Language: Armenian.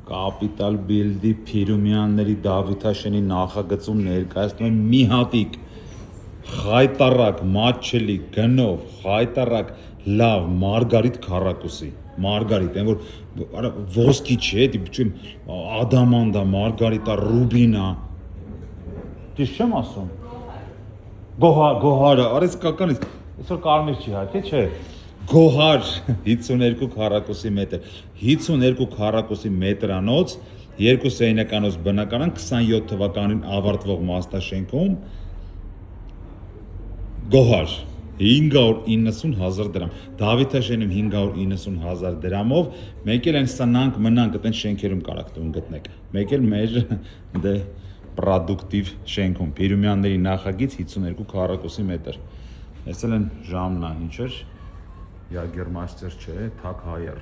Կապիտալ բիլդի Փիրումյանների Դավիթաշենի նախագծում ներկայացնում են մի հատիկ խայտարակ, մատչելի, գնով, խայտարակ, լավ, մարգարիտ քառակուսի, մարգարիտ, այն որ ոսկի չէ, դիպչում ադամանտա, մարգարիտա, ռուբինա, ճիշտ չեմ ասում, գոհարը, արես կականից, այսօր կարմիր չի հարկե, չէ, գոհար 52 քառակուսի մետր, 52 քառակուսի մետրանոց, երկու սենյականոց բնակարան 27 թվականին ավարտվող մասնաշենքում գոհար 590,000 դրամ, Դավիթաշենում 590,000 դրամով, մեկ էլ այն սնանք մնանք այդեն շենքերում կարաք տուն գտնեք, մեկ էլ մեր դե պրոդուկտիվ շենքում, Փիրումյանների նախագիծ 52 քառակուսի մետր, այս էլ են ժամն է, ինչ էր, Յագերմաստեր չէ, թակ հայեր